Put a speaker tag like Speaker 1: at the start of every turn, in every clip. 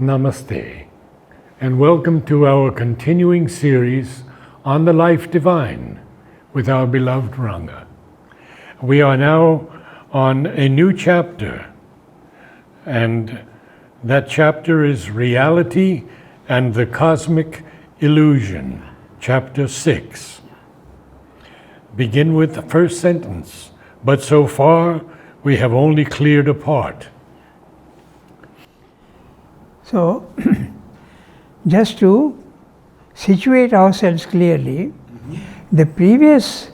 Speaker 1: Namaste, and welcome to our continuing series on the life divine with our beloved Ranga. We are now on a new chapter, and that chapter is Reality and the Cosmic Illusion, chapter 6. Begin with the first sentence, but so far we have only cleared a part.
Speaker 2: So, just to situate ourselves clearly, the previous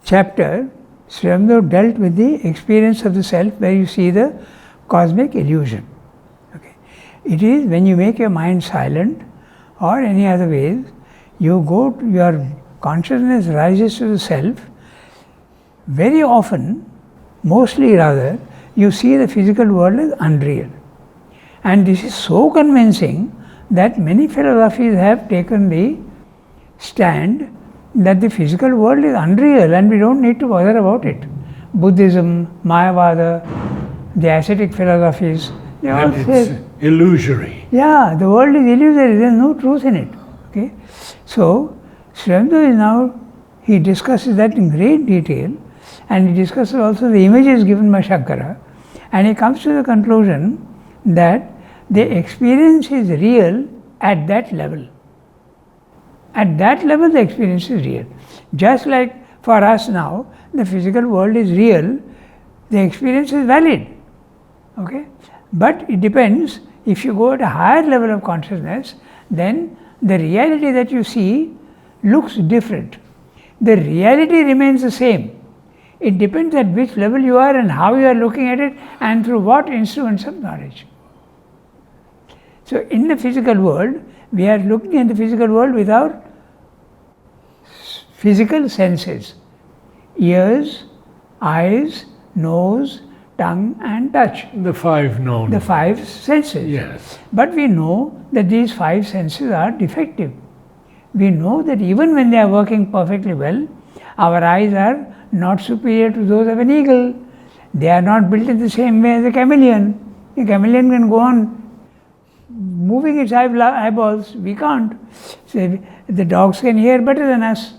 Speaker 2: chapter, Sri Aurobindo dealt with the experience of the self, where you see the cosmic illusion. Okay. It is when you make your mind silent or any other ways, your consciousness rises to the self. Very often, mostly rather, you see the physical world as unreal. And this is so convincing that many philosophies have taken the stand that the physical world is unreal and we don't need to bother about it. Buddhism, Mayavada, the ascetic philosophies, they all say
Speaker 1: it's illusory.
Speaker 2: Yeah, the world is illusory, there is no truth in it. Okay? So, Sri Aurobindo is now, he discusses that in great detail, and he discusses also the images given by Shankara, and he comes to the conclusion that the experience is real at that level. At that level, the experience is real. Just like for us now, the physical world is real, the experience is valid. Okay? But it depends, if you go at a higher level of consciousness, then the reality that you see looks different. The reality remains the same. It depends at which level you are and how you are looking at it and through what instruments of knowledge. So, in the physical world, we are looking at the physical world with our physical senses: ears, eyes, nose, tongue and touch.
Speaker 1: The five known.
Speaker 2: The five senses.
Speaker 1: Yes.
Speaker 2: But we know that these five senses are defective. We know that even when they are working perfectly well, our eyes are not superior to those of an eagle. They are not built in the same way as a chameleon. A chameleon can go on moving its eyeballs, we can't. So the dogs can hear better than us.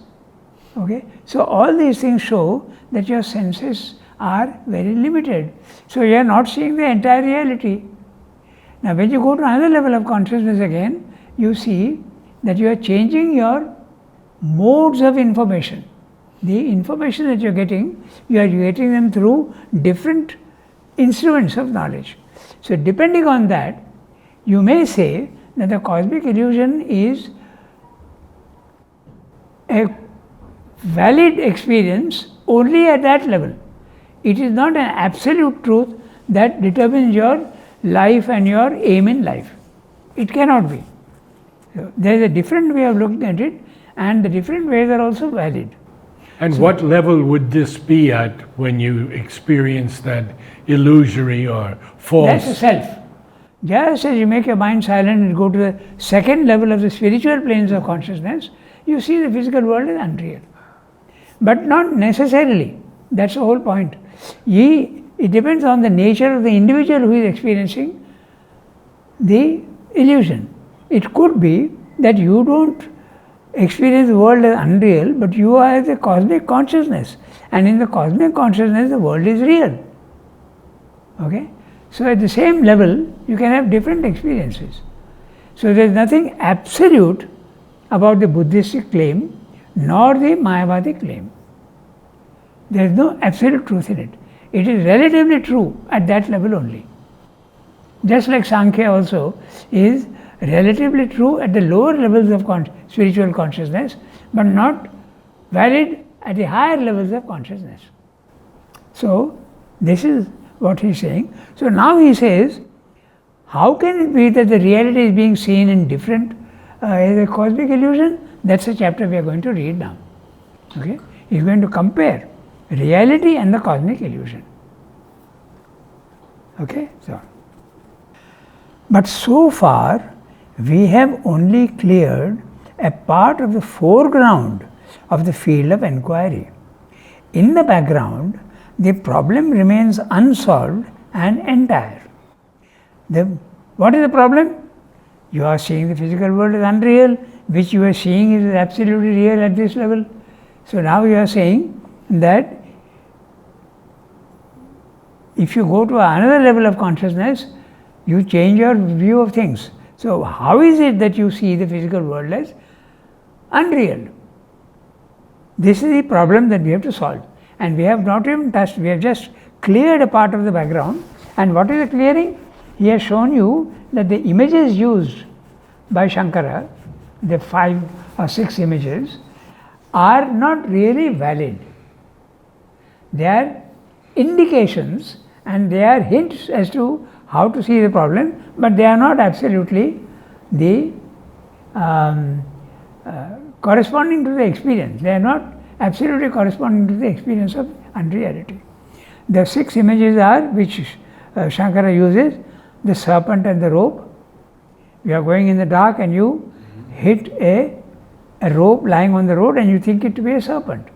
Speaker 2: Okay? So all these things show that your senses are very limited. So you are not seeing the entire reality. Now when you go to another level of consciousness again, you see that you are changing your modes of information. The information that you are getting them through different instruments of knowledge. So depending on that, you may say that the cosmic illusion is a valid experience only at that level. It is not an absolute truth that determines your life and your aim in life. It cannot be. So there is a different way of looking at it, and the different ways are also valid.
Speaker 1: And what level would this be at when you experience that illusory or false?
Speaker 2: That's the self. Just as you make your mind silent and go to the second level of the spiritual planes of consciousness, you see the physical world is unreal. But not necessarily. That's the whole point. It depends on the nature of the individual who is experiencing the illusion. It could be that you don't experience the world as unreal, but you are as a cosmic consciousness. And in the cosmic consciousness, the world is real. Okay? So at the same level, you can have different experiences. So there is nothing absolute about the Buddhistic claim, nor the Mayavadi claim. There is no absolute truth in it. It is relatively true at that level only. Just like Sankhya also is relatively true at the lower levels of spiritual consciousness, but not valid at the higher levels of consciousness. So this is what he is saying. So now he says, how can it be that the reality is being seen in different as a cosmic illusion? That's the chapter we are going to read now. Okay? He is going to compare reality and the cosmic illusion. Okay? But so far, we have only cleared a part of the foreground of the field of enquiry. In the background, the problem remains unsolved and entire. The What is the problem? You are seeing the physical world as unreal, which you are seeing is absolutely real at this level. So now you are saying that if you go to another level of consciousness, you change your view of things. So how is it that you see the physical world as unreal? This is the problem that we have to solve. And we have not even touched, we have just cleared a part of the background. And what is the clearing? He has shown you that the images used by Shankara, the 5 or 6 images, are not really valid. They are indications and they are hints as to how to see the problem, but they are not absolutely the corresponding to the experience. They are not absolutely corresponding to the experience of unreality. The 6 images are, which Shankara uses, the serpent and the rope. You are going in the dark and you hit a rope lying on the road and you think it to be a serpent.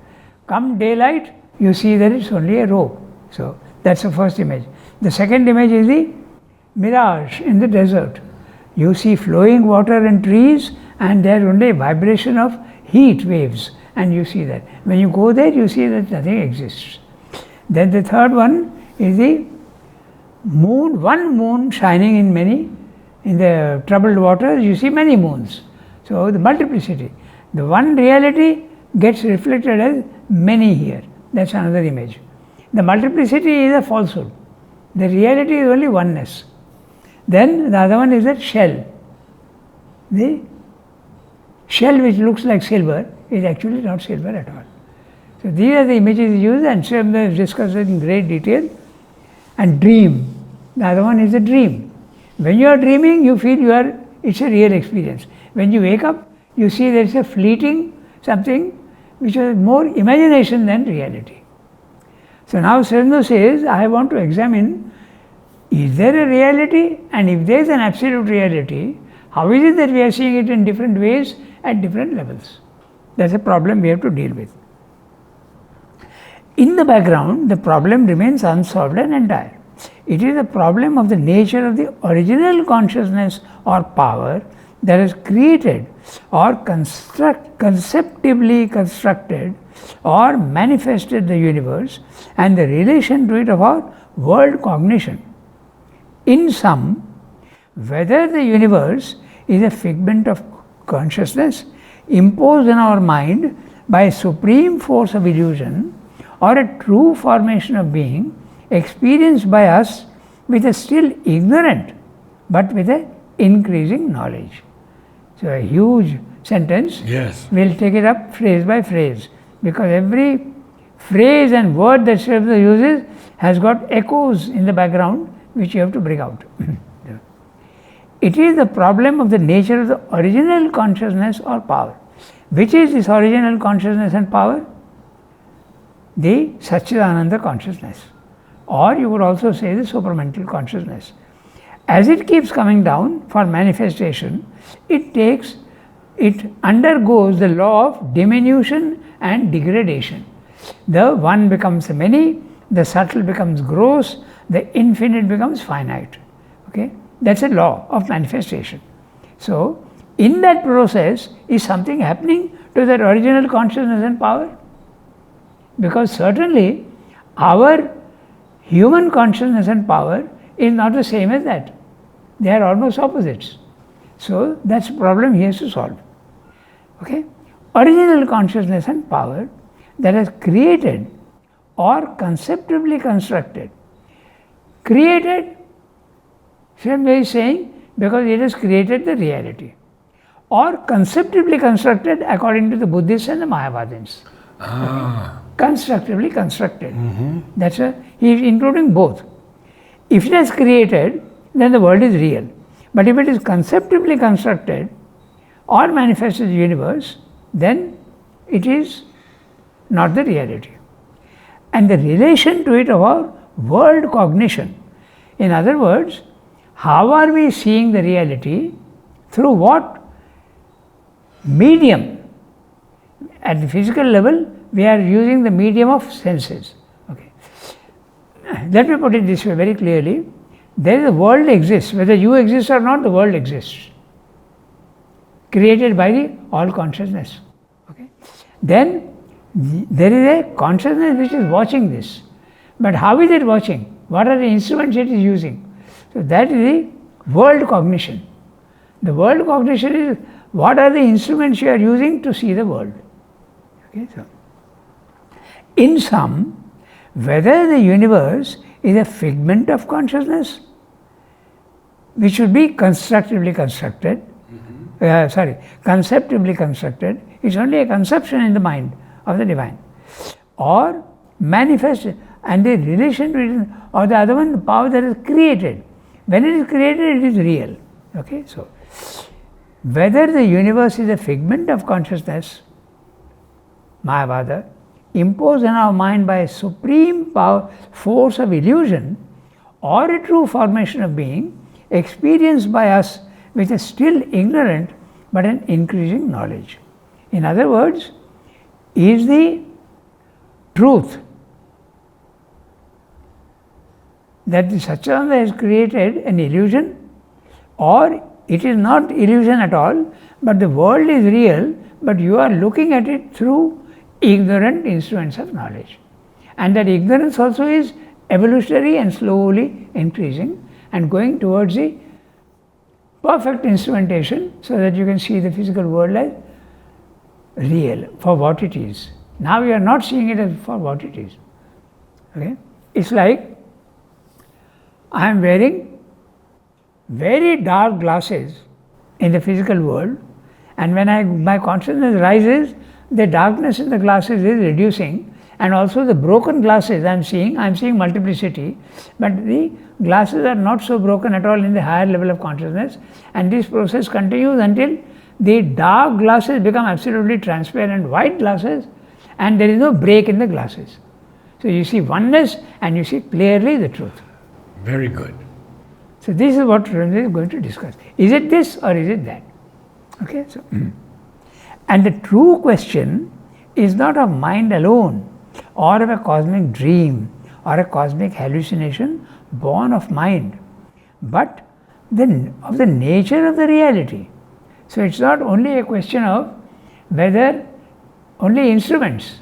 Speaker 2: Come daylight, you see that it's only a rope. So that's the first image. The second image is the mirage in the desert. You see flowing water and trees, and there is only a vibration of heat waves, and you see that. When you go there, you see that nothing exists. Then the third one is the moon, one moon shining in the troubled waters, you see many moons. So the multiplicity. The one reality gets reflected as many here. That's another image. The multiplicity is a falsehood. The reality is only oneness. Then the other one is that shell. The shell which looks like silver is actually not silver at all. So these are the images used, and some have discussed it in great detail. And dream. The other one is a dream. When you are dreaming, you feel it's a real experience. When you wake up, you see there is a fleeting something which is more imagination than reality. So now Srindu says, I want to examine, is there a reality? And if there is an absolute reality, how is it that we are seeing it in different ways at different levels? That's a problem we have to deal with. In the background, the problem remains unsolved and entire. It is a problem of the nature of the original consciousness or power that has created or conceptively constructed or manifested the universe, and the relation to it of our world cognition. In sum, whether the universe is a figment of consciousness imposed on our mind by a supreme force of illusion, or a true formation of being experienced by us with a still ignorant but with an increasing knowledge. So a huge sentence.
Speaker 1: Yes.
Speaker 2: We'll take it up phrase by phrase, because every phrase and word that Srindu uses has got echoes in the background which you have to bring out. It is the problem of the nature of the original consciousness or power. Which is this original consciousness and power? The Satchidananda consciousness, or you would also say the supramental consciousness. As it keeps coming down for manifestation, it undergoes the law of diminution and degradation. The one becomes the many, the subtle becomes gross, the infinite becomes finite. Okay, that's a law of manifestation. So in that process, is something happening to that original consciousness and power? Because certainly our human consciousness and power is not the same as that. They are almost opposites. So that's a problem he has to solve. Okay? Original consciousness and power that has created or conceptually constructed. Created, Srindu is saying, because it has created the reality. Or conceptually constructed according to the Buddhists and the Mayavadins. Constructively constructed. He is including both. If it has created, then the world is real. But if it is conceptually constructed or manifested the universe, then it is not the reality. And the relation to it of our world cognition. In other words, how are we seeing the reality? Through what medium? At the physical level, we are using the medium of senses. Okay. Let me put it this way very clearly. there is a world exists, whether you exist or not, the world exists, created by the all consciousness. Okay? Then there is a consciousness which is watching this. But how is it watching? What are the instruments it is using? So that is the world cognition. The world cognition is what are the instruments you are using to see the world. Okay, so in sum, whether the universe is a figment of consciousness, which should be constructively constructed, conceptually constructed, it's only a conception in the mind of the divine, or manifested, and the relation to it, or the other one, the power that is created. When it is created, it is real. Okay, so whether the universe is a figment of consciousness, Mayavada, imposed on our mind by a supreme power, force of illusion, or a true formation of being, experienced by us with a still ignorant but an increasing knowledge. In other words, is the truth that the Satchidananda has created an illusion, or it is not illusion at all, but the world is real, but you are looking at it through ignorant instruments of knowledge. And that ignorance also is evolutionary and slowly increasing and going towards the perfect instrumentation, so that you can see the physical world as real for what it is. Now you are not seeing it as for what it is. Okay? It's like I am wearing very dark glasses in the physical world, and when my consciousness rises, the darkness in the glasses is reducing, and also the broken glasses I am seeing multiplicity, but the glasses are not so broken at all in the higher level of consciousness, and this process continues until the dark glasses become absolutely transparent white glasses, and there is no break in the glasses. So you see oneness and you see clearly the truth.
Speaker 1: Very good.
Speaker 2: So this is what Ranganath is going to discuss. Is it this or is it that? Okay, so and the true question is not of mind alone, or of a cosmic dream, or a cosmic hallucination born of mind, but of the nature of the reality. So it's not only a question of whether only instruments,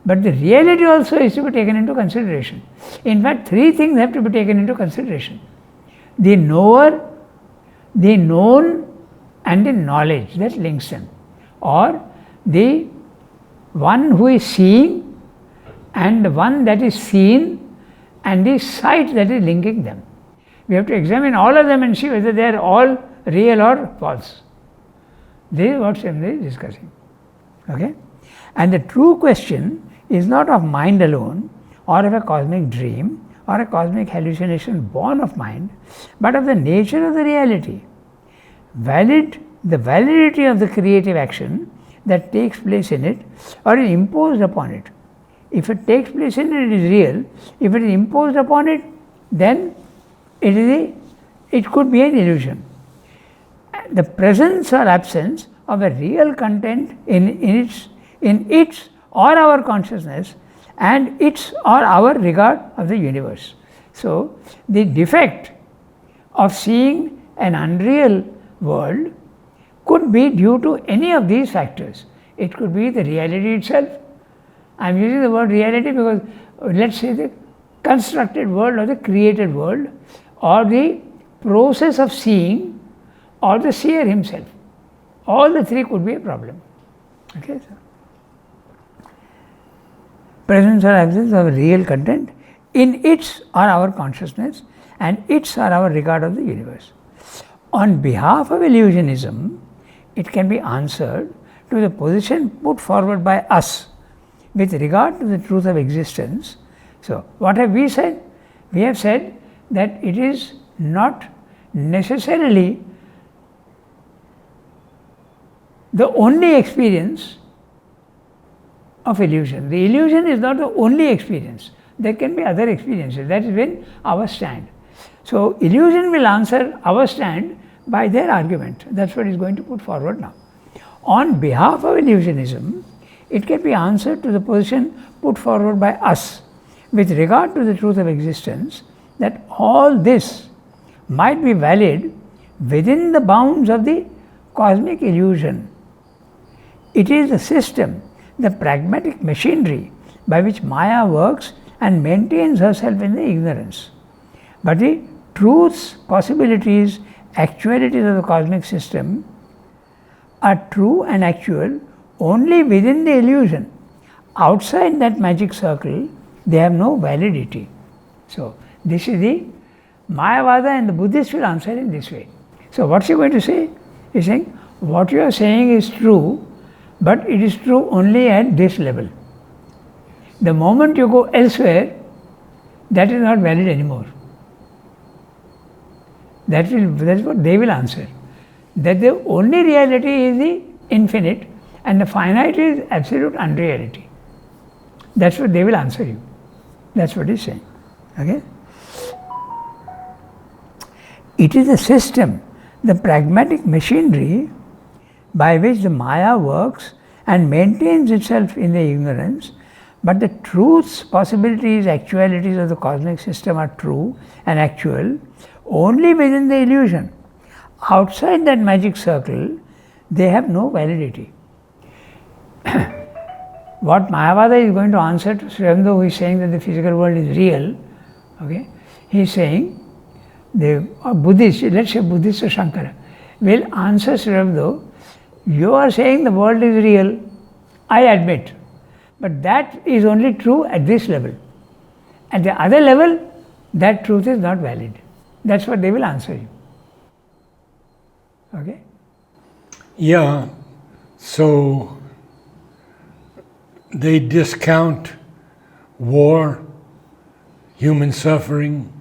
Speaker 2: but the reality also is to be taken into consideration. In fact, three things have to be taken into consideration: the knower, the known, and the knowledge that links them, or the one who is seeing and the one that is seen and the sight that is linking them. We have to examine all of them and see whether they are all real or false. This is what Shankara is discussing. Okay? And the true question is not of mind alone, or of a cosmic dream, or a cosmic hallucination born of mind, but of the nature of the reality. The validity of the creative action that takes place in it, or is imposed upon it. If it takes place in it, it is real. If it is imposed upon it, then it could be an illusion. The presence or absence of a real content in its or our consciousness, and its or our regard of the universe. So the defect of seeing an unreal world could be due to any of these factors. It could be the reality itself. I am using the word reality because let's say the constructed world or the created world, or the process of seeing, or the seer himself. All the three could be a problem. Okay, so presence or absence of real content in its or our consciousness, and its or our regard of the universe. On behalf of illusionism, it can be answered to the position put forward by us with regard to the truth of existence. So, what have we said? We have said that it is not necessarily the only experience of illusion. The illusion is not the only experience. There can be other experiences. That is when our stand. So, illusion will answer our stand by their argument. That's what is going to put forward now. On behalf of illusionism, it can be answered to the position put forward by us with regard to the truth of existence, that all this might be valid within the bounds of the cosmic illusion. It is the system, the pragmatic machinery by which Maya works and maintains herself in the ignorance. But the truths, possibilities, actualities of the cosmic system are true and actual only within the illusion. Outside that magic circle, they have no validity. So, this is the Mayavada, and the Buddhists will answer in this way. So, what's he going to say? He's saying, what you are saying is true, but it is true only at this level. The moment you go elsewhere, that is not valid anymore. That's what they will answer. That the only reality is the infinite and the finite is absolute unreality. That's what they will answer you. That's what he's saying. Okay? It is a system, the pragmatic machinery by which the Maya works and maintains itself in the ignorance, but the truths, possibilities, actualities of the cosmic system are true and actual only within the illusion. Outside that magic circle, they have no validity. What Mayavada is going to answer to Sri Aurobindo, who is saying that the physical world is real, okay, he is saying, the Buddhist, let's say Buddhist or Shankara, will answer Sri Aurobindo, you are saying the world is real, I admit, but that is only true at this level. At the other level, that truth is not valid. That's what they will answer you. Okay?
Speaker 1: Yeah, so they discount war, human suffering,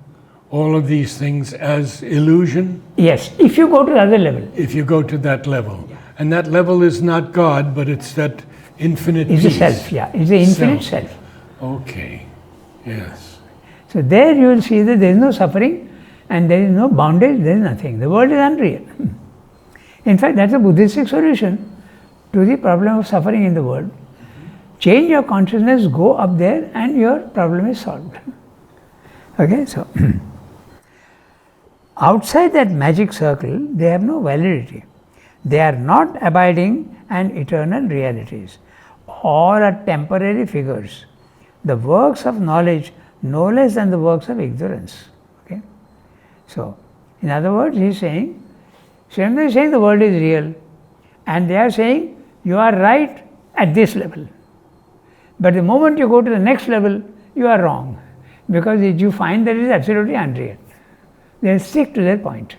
Speaker 1: all of these things as illusion?
Speaker 2: Yes, if you go to the other level.
Speaker 1: If you go to that level. Yeah. And that level is not God, but it's that infinite
Speaker 2: peace. It's the self, yeah. It's the infinite self.
Speaker 1: Okay, yes.
Speaker 2: So there you will see that there is no suffering and there is no bondage, there is nothing. The world is unreal. In fact, that's a Buddhistic solution to the problem of suffering in the world. Change your consciousness, go up there and your problem is solved. Okay, so outside that magic circle, they have no validity. They are not abiding and eternal realities. All are temporary figures, the works of knowledge no less than the works of ignorance. Okay? So, in other words, he is saying, Sri Aurobindo is saying the world is real, and they are saying you are right at this level. But the moment you go to the next level, you are wrong, because you find that it is absolutely unreal. They stick to their point.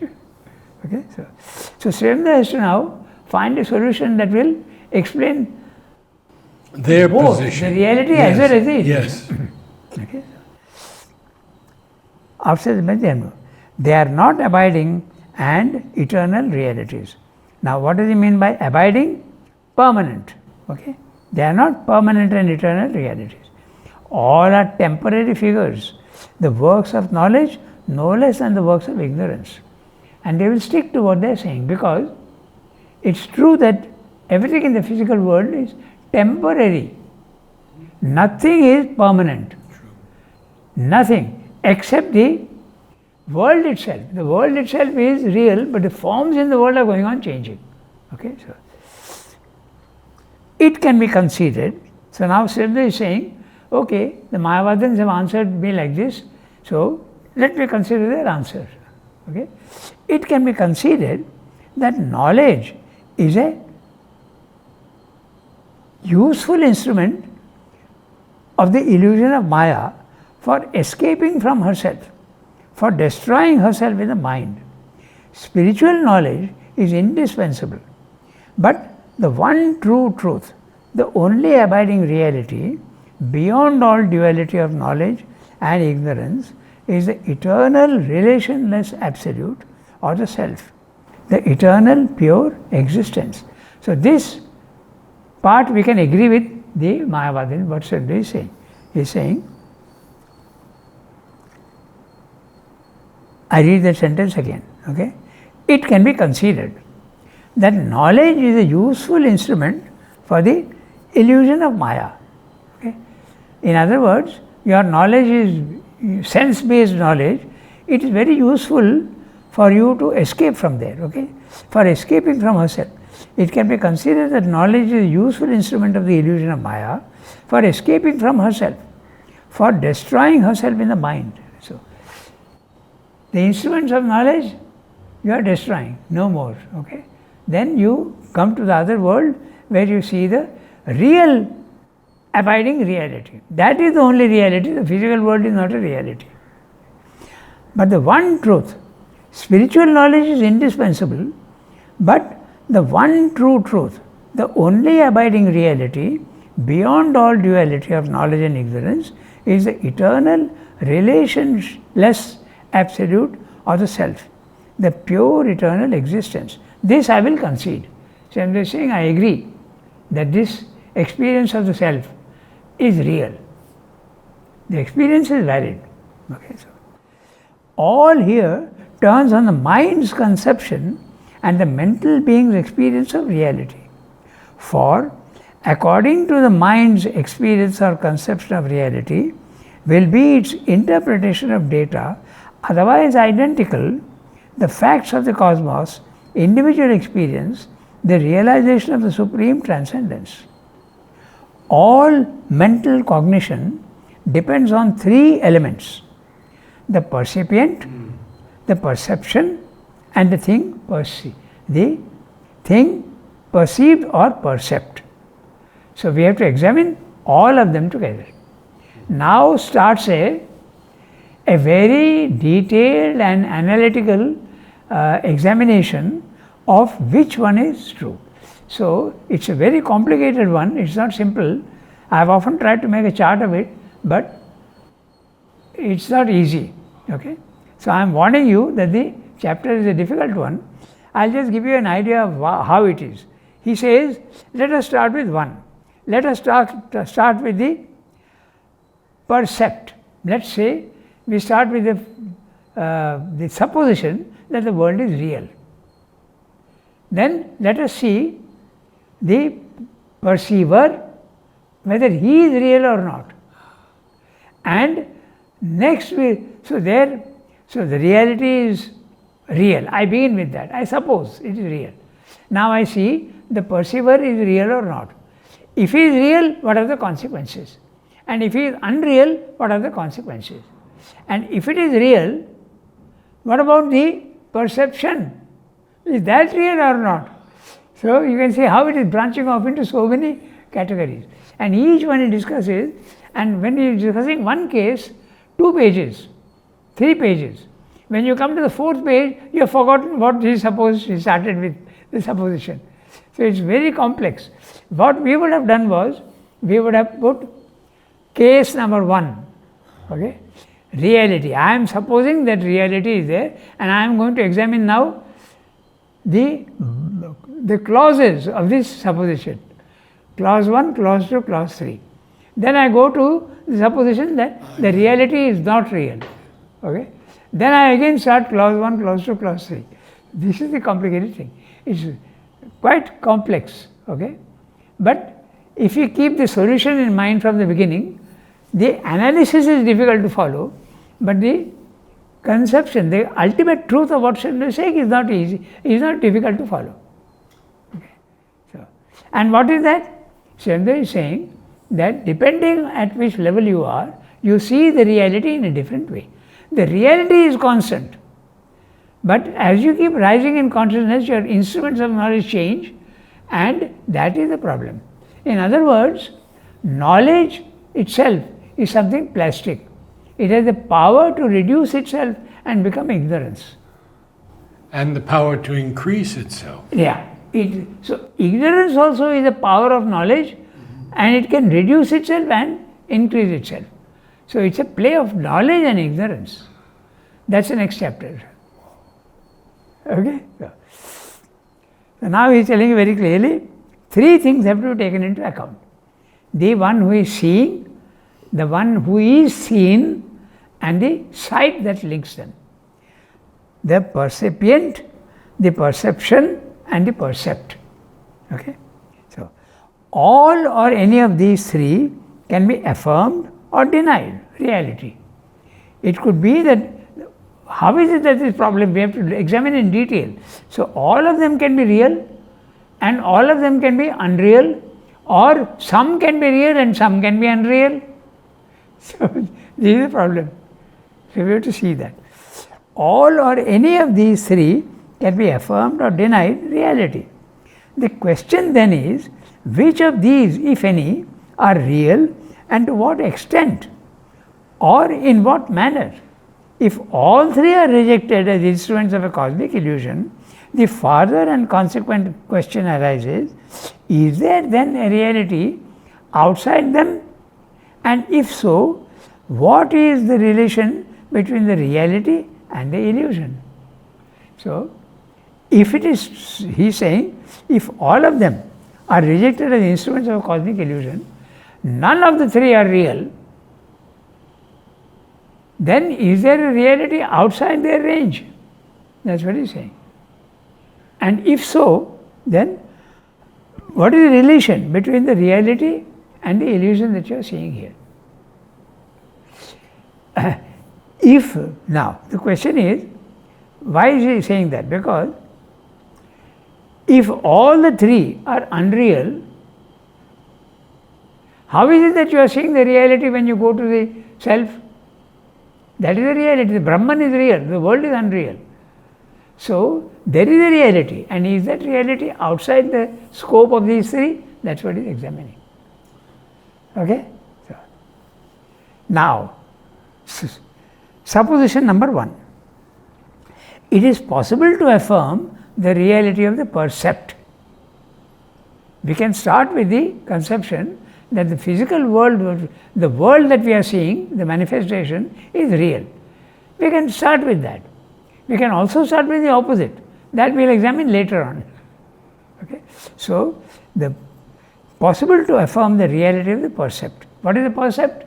Speaker 2: Okay? So Sri Aurobindo has to now find a solution that will explain
Speaker 1: their
Speaker 2: both
Speaker 1: position.
Speaker 2: The reality
Speaker 1: yes.
Speaker 2: as well as the
Speaker 1: yes.
Speaker 2: Okay? Outside the Madhyama, they are not abiding and eternal realities. Now, what does he mean by abiding? Permanent. Okay? They are not permanent and eternal realities. All are temporary figures, the works of knowledge no less than the works of ignorance. And they will stick to what they are saying, because it's true that everything in the physical world is temporary. Nothing is permanent. Nothing except the world itself. The world itself is real, but the forms in the world are going on changing. Okay, so it can be conceded. So now Sri Aurobindo is saying, okay, the Mayavadins have answered me like this, so let me consider their answer. Okay, it can be conceded that knowledge is a useful instrument of the illusion of Maya for escaping from herself, for destroying herself in the mind. Spiritual knowledge is indispensable, but the one true truth, the only abiding reality, beyond all duality of knowledge and ignorance, is the eternal relationless absolute, or the self, the eternal pure existence. So this part we can agree with the Mayavadin, what Sri Aurobindo is saying. He is saying, I read that sentence again. Okay? It can be considered that knowledge is a useful instrument for the illusion of Maya. Okay? In other words, your knowledge is sense-based knowledge, it is very useful for you to escape from there, okay? For escaping from herself. It can be considered that knowledge is a useful instrument of the illusion of Maya for escaping from herself, for destroying herself in the mind. So, the instruments of knowledge you are destroying, no more, okay? Then you come to the other world where you see the real abiding reality. That is the only reality. The physical world is not a reality. But the one truth, spiritual knowledge is indispensable, but the one true truth, the only abiding reality beyond all duality of knowledge and ignorance is the eternal, relationless absolute or the self, the pure eternal existence. This I will concede. So I am just saying I agree that this experience of the self is real. The experience is valid. Okay, so all here turns on the mind's conception and the mental being's experience of reality. For according to the mind's experience or conception of reality will be its interpretation of data, otherwise identical, the facts of the cosmos, individual experience, the realization of the supreme transcendence. All mental cognition depends on three elements: the percipient, the perception, and the thing perceived. The thing perceived or percept. So we have to examine all of them together. Now starts a very detailed and analytical examination of which one is true. So it's a very complicated one, it's not simple. I have often tried to make a chart of it, but it's not easy. Okay? So I am warning you that the chapter is a difficult one. I'll just give you an idea of how it is. He says, let us start with one. Let us start with the percept. Let's say we start with the supposition that the world is real. Then let us see the perceiver, whether he is real or not. And next so the reality is real. I begin with that. I suppose it is real. Now I see the perceiver is real or not. If he is real, what are the consequences? And if he is unreal, what are the consequences? And if it is real, what about the perception? Is that real or not? So you can see how it is branching off into so many categories. And each one he discusses, and when he is discussing one case, 2 pages, 3 pages. When you come to the 4th page, you have forgotten what he started with, the supposition. So it's very complex. What we would have done was, we would have put case number 1, okay? Reality. I am supposing that reality is there, and I am going to examine now the clauses of this supposition. Clause 1, clause 2, clause 3. Then I go to the supposition that the reality is not real. Okay? Then I again start clause 1, clause 2, clause 3. This is the complicated thing. It's quite complex. Okay? But if you keep the solution in mind from the beginning, the analysis is difficult to follow, but the conception, the ultimate truth of what Shankara is saying is not easy, is not difficult to follow. Okay. So, and what is that? Shankara is saying that depending at which level you are, you see the reality in a different way. The reality is constant, but as you keep rising in consciousness, your instruments of knowledge change, and that is the problem. In other words, knowledge itself is something plastic. It has the power to reduce itself and become ignorance.
Speaker 1: And the power to increase itself.
Speaker 2: Yeah. So ignorance also is a power of knowledge, and it can reduce itself and increase itself. So it's a play of knowledge and ignorance. That's the next chapter. Okay? So now he is telling you very clearly, 3 things have to be taken into account. The one who is seeing, the one who is seen, and the sight that links them. The percipient, the perception, and the percept. Okay? So all or any of these 3 can be affirmed or denied reality. It could be that how is it that this problem we have to examine in detail? So all of them can be real and all of them can be unreal, or some can be real and some can be unreal. So this is the problem. So we have to see that. All or any of these three can be affirmed or denied reality. The question then is, which of these, if any, are real and to what extent or in what manner? If all three are rejected as instruments of a cosmic illusion, the further and consequent question arises, is there then a reality outside them? And if so, what is the relation between the reality and the illusion? So, if it is, he is saying, if all of them are rejected as instruments of a cosmic illusion, none of the three are real, then is there a reality outside their range? That's what he is saying. And if so, then what is the relation between the reality and the illusion that you are seeing here? If, now the question is, why is he saying that? Because if all the three are unreal, how is it that you are seeing the reality when you go to the self? That is the reality. The Brahman is real, the world is unreal. So there is a reality, and is that reality outside the scope of these three? That's what he is examining. Okay? So, now, supposition number 1. It is possible to affirm the reality of the percept. We can start with the conception that the physical world, the world that we are seeing, the manifestation, is real. We can start with that. We can also start with the opposite. That we will examine later on. Okay? So, the possible to affirm the reality of the percept. What is the percept?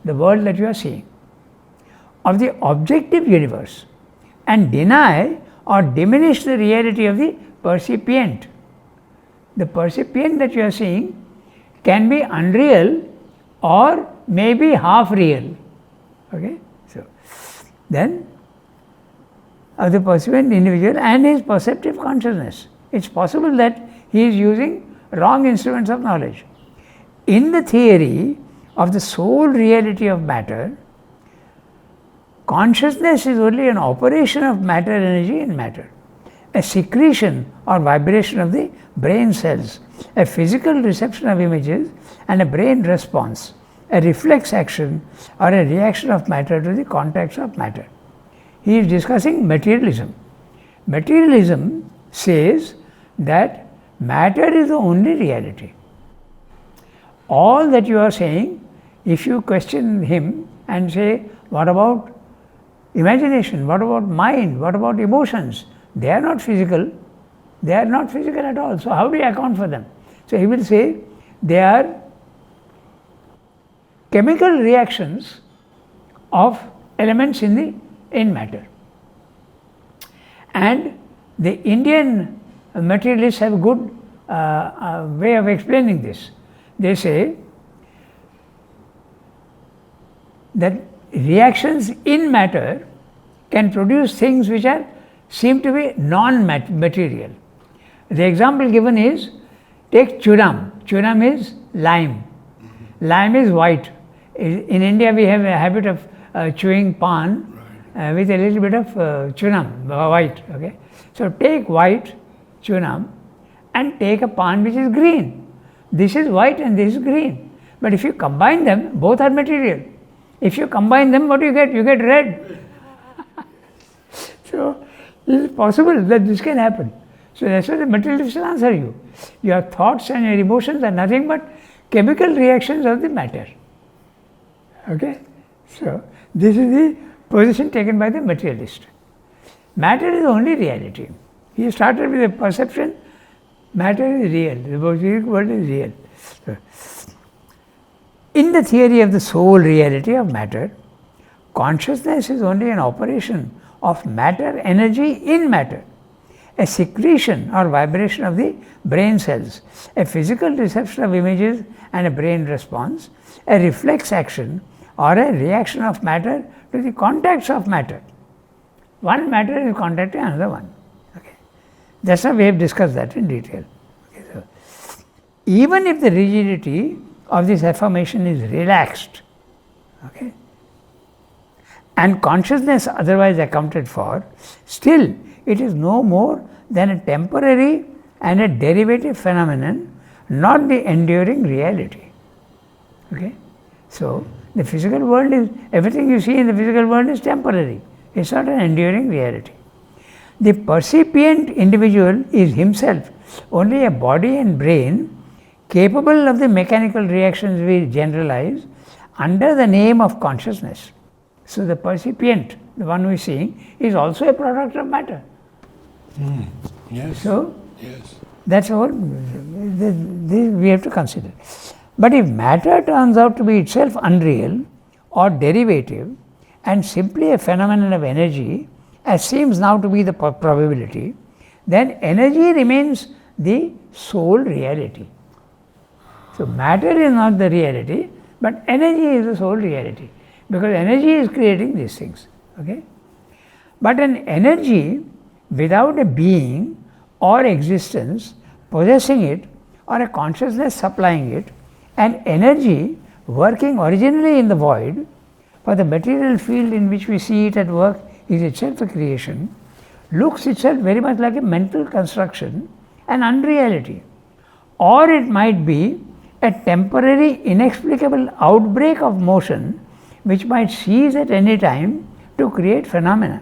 Speaker 2: The world that you are seeing, of the objective universe, and deny or diminish the reality of the percipient. The percipient that you are seeing can be unreal or maybe half real. Okay? So, then of the percipient individual and his perceptive consciousness. It is possible that he is using wrong instruments of knowledge. In the theory of the sole reality of matter, consciousness is only an operation of matter energy in matter, a secretion or vibration of the brain cells, a physical reception of images and a brain response, a reflex action or a reaction of matter to the contacts of matter. He is discussing materialism. Materialism says that matter is the only reality. All that you are saying, if you question him and say, what about imagination, what about mind, what about emotions? They are not physical. They are not physical at all. So how do you account for them? So he will say they are chemical reactions of elements in matter. And the Indian materialists have a good way of explaining this. They say that reactions in matter can produce things which seem to be non-material. The example given is, take chewing. Chewing is lime. Lime is white. In India we have a habit of chewing pan with a little bit of chewing, white. Okay? So take white chewing and take a pan which is green. This is white and this is green. But if you combine them, both are material. If you combine them, what do you get? You get red. So it is possible that this can happen. So that's why the materialists will answer you. Your thoughts and your emotions are nothing but chemical reactions of the matter. Okay? So this is the position taken by the materialist. Matter is the only reality. He started with a perception, matter is real, the world is real. So, in the theory of the sole reality of matter, consciousness is only an operation of matter energy in matter, a secretion or vibration of the brain cells, a physical reception of images and a brain response, a reflex action or a reaction of matter to the contacts of matter. one matter is contacting another one. Okay. That's why we have discussed that in detail. Okay, so even if the rigidity of this affirmation is relaxed, okay, and consciousness otherwise accounted for, still it is no more than a temporary and a derivative phenomenon, not the enduring reality. Okay? So, the physical world is, everything you see in the physical world is temporary. It's not an enduring reality. The percipient individual is himself only a body and brain capable of the mechanical reactions we generalize under the name of consciousness. So, the percipient, the one who is seeing, is also a product of matter.
Speaker 1: Yes.
Speaker 2: So,
Speaker 1: yes.
Speaker 2: that's all this we have to consider. But if matter turns out to be itself unreal or derivative and simply a phenomenon of energy, as seems now to be the probability, then energy remains the sole reality. So, matter is not the reality, but energy is the sole reality, because energy is creating these things. Okay? But an energy without a being or existence possessing it, or a consciousness supplying it, an energy working originally in the void, for the material field in which we see it at work is itself a creation, looks itself very much like a mental construction, an unreality. Or it might be a temporary inexplicable outbreak of motion which might cease at any time to create phenomena.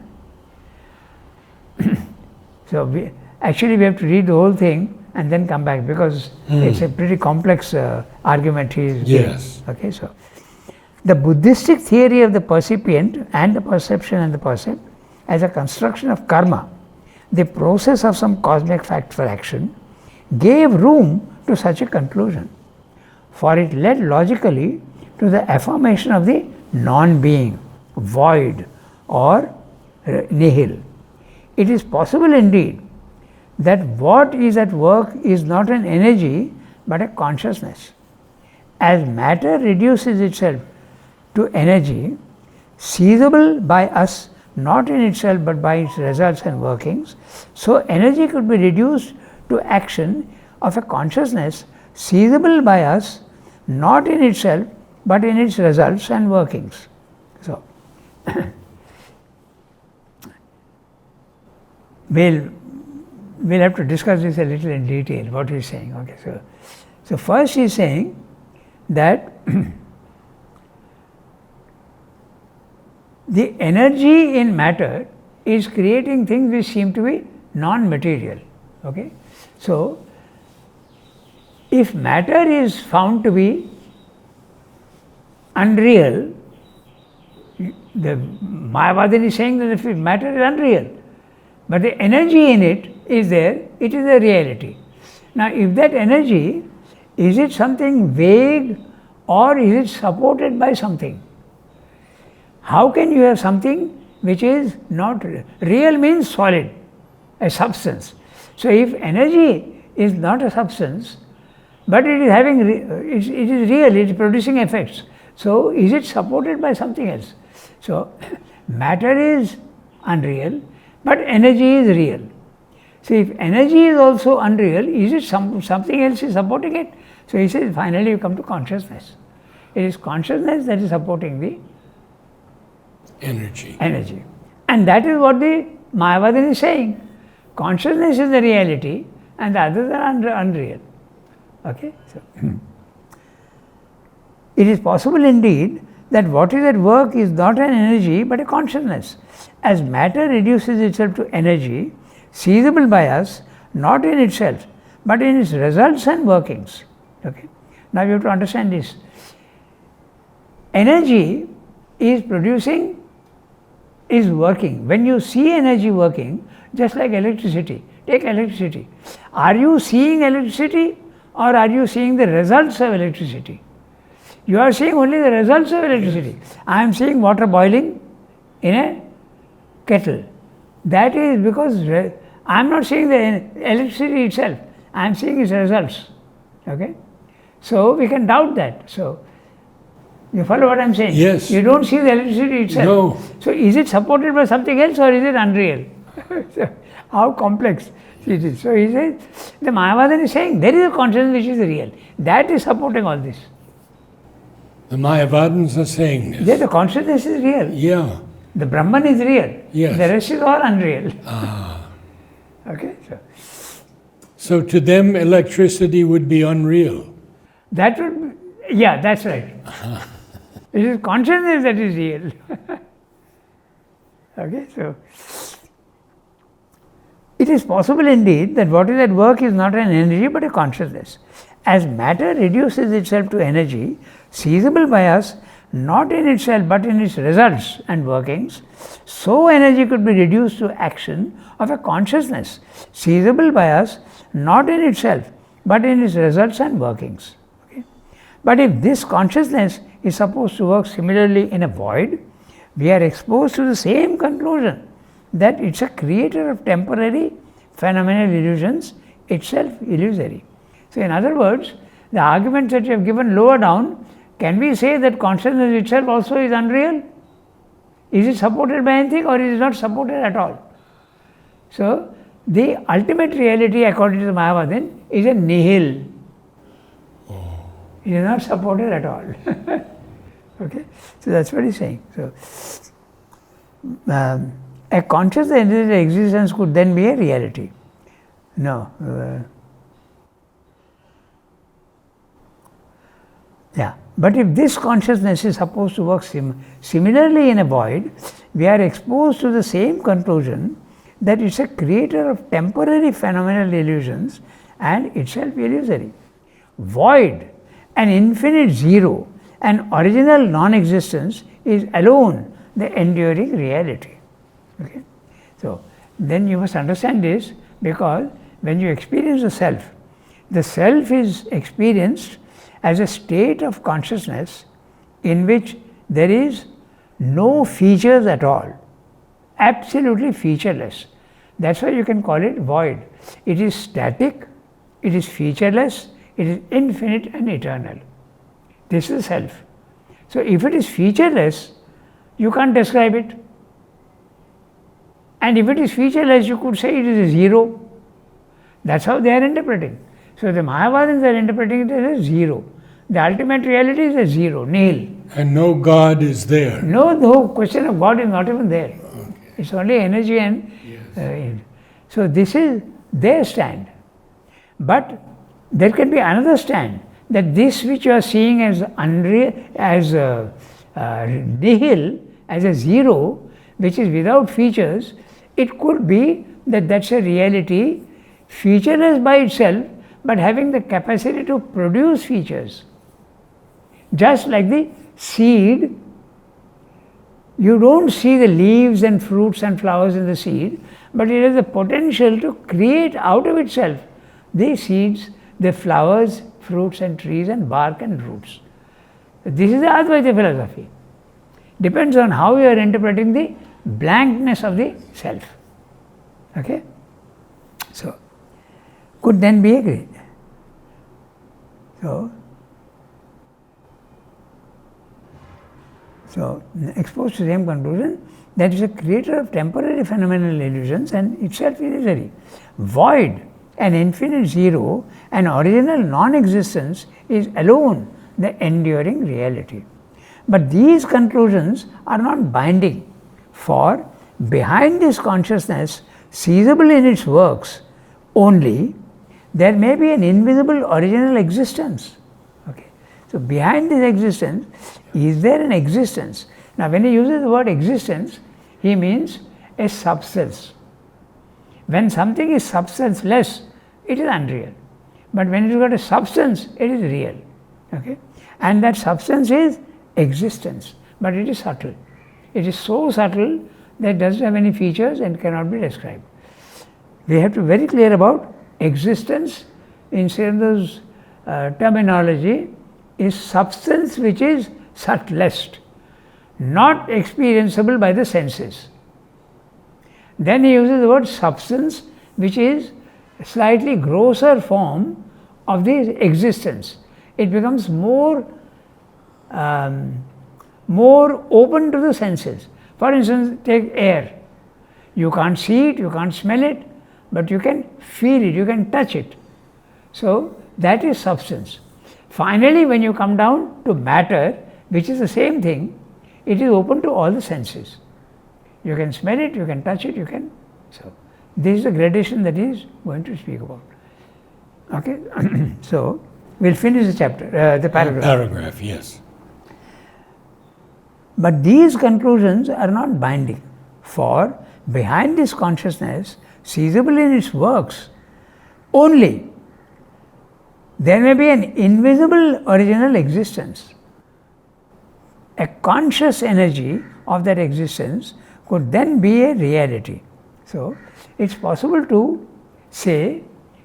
Speaker 2: So, we have to read the whole thing and then come back, because it's a pretty complex argument he is giving. Okay, so the Buddhistic theory of the percipient and the perception and the percept as a construction of karma, the process of some cosmic fact for action, gave room to such a conclusion, for it led logically to the affirmation of the non-being, void or nihil. It is possible indeed that what is at work is not an energy but a consciousness. As matter reduces itself to energy, seizable by us not in itself but by its results and workings, so energy could be reduced to action of a consciousness seizable by us not in itself but in its results and workings. So, we'll have to discuss this a little in detail, what he's saying. Okay, so first he's saying that the energy in matter is creating things which seem to be non-material. Okay, so if matter is found to be unreal, the Mayavadin is saying that if matter is unreal, but the energy in it is there, it is a reality. Now, if that energy, is it something vague or is it supported by something? How can you have something which is not real? Real means solid, a substance. So, if energy is not a substance, but it is having, it is real, it is producing effects. So, is it supported by something else? So, matter is unreal, but energy is real. So, if energy is also unreal, is it something else is supporting it? So, he says finally you come to consciousness. It is consciousness that is supporting the
Speaker 1: energy.
Speaker 2: And that is what the Mayavadin is saying. Consciousness is the reality and the others are unreal. Okay? So, it is possible indeed that what is at work is not an energy but a consciousness. As matter reduces itself to energy, seizable by us, not in itself, but in its results and workings. Okay? Now you have to understand this. Energy is producing, is working. When you see energy working, just like electricity, take electricity. Are you seeing electricity or are you seeing the results of electricity? You are seeing only the results of electricity. I am seeing water boiling in a kettle. That is because I am not seeing the electricity itself, I am seeing its results. Okay? So, we can doubt that. So, You follow what I'm saying?
Speaker 1: Yes.
Speaker 2: You don't see the electricity itself.
Speaker 1: No.
Speaker 2: So is it supported by something else or is it unreal? So how complex it is. So he says, the Mayavadan is saying there is a consciousness which is real. That is supporting all this.
Speaker 1: The Mayavadins are saying this.
Speaker 2: Yeah, the consciousness is real.
Speaker 1: Yeah.
Speaker 2: The Brahman is real.
Speaker 1: Yes.
Speaker 2: The rest is all unreal.
Speaker 1: Ah.
Speaker 2: Okay,
Speaker 1: So to them, electricity would be unreal.
Speaker 2: that would be, yeah, that's right. It is consciousness that is real. Okay, so it is possible indeed that what is at work is not an energy but a consciousness. As matter reduces itself to energy, seizable by us not in itself but in its results and workings, so energy could be reduced to action of a consciousness, seizable by us not in itself but in its results and workings. Okay? But if this consciousness is supposed to work similarly in a void, we are exposed to the same conclusion, that it's a creator of temporary phenomenal illusions, itself illusory. So in other words, the arguments that you have given lower down, can we say that consciousness itself also is unreal? Is it supported by anything or is it not supported at all? So the ultimate reality according to the Mayavadin is a nihil. It is not supported at all. Okay, so that's what he's saying. So a conscious entity existence could then be a reality. No. Yeah. But if this consciousness is supposed to work similarly in a void, we are exposed to the same conclusion, that it's a creator of temporary phenomenal illusions and itself illusory. Void, an infinite zero, an original non-existence is alone the enduring reality. Okay? So then you must understand this, because when you experience the self is experienced as a state of consciousness in which there is no features at all, absolutely featureless. That's why you can call it void. It is static, it is featureless, it is infinite and eternal. This is self. So if it is featureless, you can't describe it. And if it is featureless, you could say it is a zero. That's how they are interpreting. So the Mayavadins are interpreting it as a zero. The ultimate reality is a zero, nil.
Speaker 1: And no God is there.
Speaker 2: No question of God is not even there.
Speaker 1: Okay.
Speaker 2: It's only energy and
Speaker 1: Yes.
Speaker 2: so this is their stand. But there can be another stand, that this which you are seeing as unreal, as nihil, as a zero, which is without features, it could be that that's a reality, featureless by itself, but having the capacity to produce features. Just like the seed, you don't see the leaves and fruits and flowers in the seed, but it has the potential to create out of itself the seeds, the flowers, fruits and trees and bark and roots. This is the Advaita philosophy. Depends on how you are interpreting the blankness of the self. Okay? So, could then be agreed. So exposed to the same conclusion, that is a creator of temporary phenomenal illusions and itself illusory. Void, an infinite zero, an original non-existence is alone the enduring reality. But these conclusions are not binding, for behind this consciousness, seizable in its works only, there may be an invisible original existence. Okay. So behind this existence, is there an existence? Now when he uses the word existence, he means a substance. When something is substanceless, it is unreal. But when it's got a substance, it is real. Okay? And that substance is existence, but it is subtle. It is so subtle that it doesn't have any features and cannot be described. We have to be very clear about existence in Srinivas's terminology is substance which is subtlest, not experienceable by the senses. Then he uses the word substance, which is a slightly grosser form of the existence. It becomes more more open to the senses. For instance, take air. You can't see it, you can't smell it, but you can feel it, you can touch it. So that is substance. Finally, when you come down to matter, which is the same thing, it is open to all the senses. You can smell it, you can touch it, you can. So this is the gradation that he is going to speak about. Okay, so we'll finish the chapter, the paragraph.
Speaker 1: Paragraph, yes.
Speaker 2: But these conclusions are not binding, for behind this consciousness, seizable in its works, only there may be an invisible original existence. A conscious energy of that existence could then be a reality. So, it's possible to say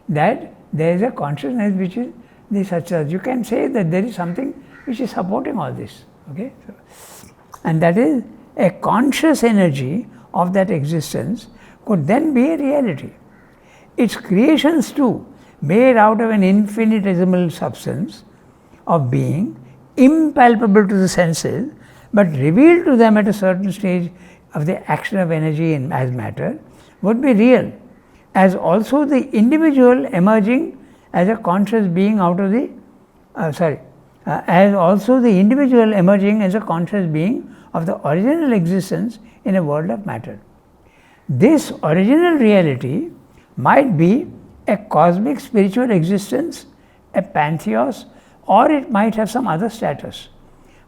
Speaker 2: that there is a consciousness which is this such as. You can say that there is something which is supporting all this. Okay, so, and that is a conscious energy of that existence could then be a reality. Its creations too, made out of an infinitesimal substance of being, impalpable to the senses, but revealed to them at a certain stage of the action of energy as matter, would be real, as also the individual emerging as a conscious being out of the, as also the individual emerging as a conscious being of the original existence in a world of matter. This original reality might be a cosmic spiritual existence, a pantheos, or it might have some other status.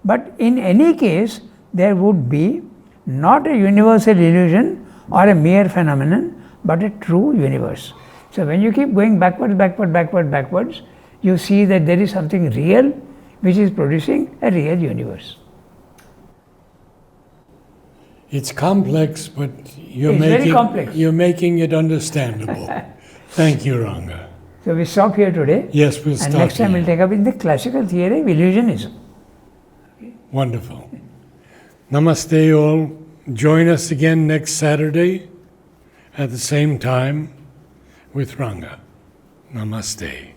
Speaker 2: But in any case, there would be not a universal illusion or a mere phenomenon, but a true universe. So when you keep going backwards, you see that there is something real which is producing a real universe.
Speaker 1: It's complex, but you're making it understandable. Thank you, Ranga.
Speaker 2: So we stop here today.
Speaker 1: Yes, we'll stop
Speaker 2: And next time
Speaker 1: here.
Speaker 2: we'll take up in the classical theory of illusionism.
Speaker 1: Wonderful. Namaste all. Join us again next Saturday at the same time with Ranga. Namaste.